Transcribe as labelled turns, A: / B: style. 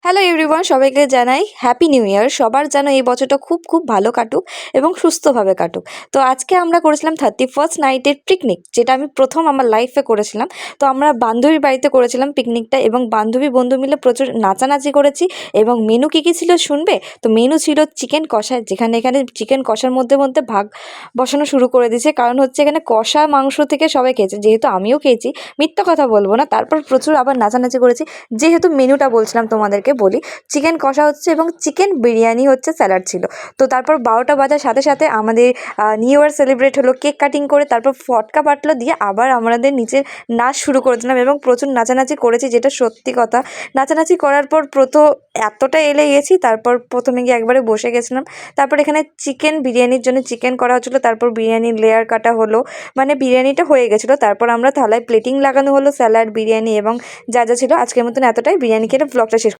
A: Hello everyone, সবাইকে জানাই happy new year. সবার যেন এই বছরটা খুব খুব ভালো কাটুক এবং সুস্থভাবে কাটুক। তো আজকে আমরা করেছিলাম 31st নাইটের পিকনিক, যেটা আমি প্রথম আমার লাইফে করেছিলাম। তো আমরা বান্ধবীর বাড়িতে করেছিলাম পিকনিকটা এবং বান্ধবী বন্ধু মিলে প্রচুর নাচানাচি করেছি। এবং মেনু কী কী ছিল শুনবে? তো মেনু ছিল চিকেন কষা, এখানে চিকেন কষার মধ্যে মধ্যে ভাগ বসানো শুরু করে দিয়েছে, কারণ হচ্ছে এখানে কষা মাংস থেকে সবাই খেয়েছে, যেহেতু আমিও খেয়েছি, মিথ্যা কথা বলবো না। তারপর প্রচুর আবার নাচানাচি করেছি। যেহেতু মেনুটা বলছিলাম তোমাদেরকে বলি, চিকেন কষা হচ্ছে এবং চিকেন বিরিয়ানি হচ্ছে, স্যালাড ছিল। তো তারপর 12টা বাজার সাথে সাথে আমাদের নিউ ইয়ার সেলিব্রেট হলো, কেক কাটিং করে, তারপর ফটকা বাটলো দিয়ে আবার আমাদের নিচের নাচ শুরু করে দিলাম এবং প্রচুর নাচানাচি করেছি, যেটা সত্যি কথা। নাচানাচি করার পর এতটা এলে গেছি, তারপর প্রথমে গিয়ে একবারে বসে গেছিলাম। তারপর এখানে চিকেন বিরিয়ানির জন্য চিকেন করা হচ্ছিলো, তারপর বিরিয়ানির লেয়ার কাটা হলো, মানে বিরিয়ানিটা হয়ে গেছিলো। তারপর আমরা থালায় প্লেটিং লাগানো হলো, স্যালাড, বিরিয়ানি এবং যা যা ছিল। আজকের মতন এতটাই। বিরিয়ানি খেলে ব্লগটা শেষ।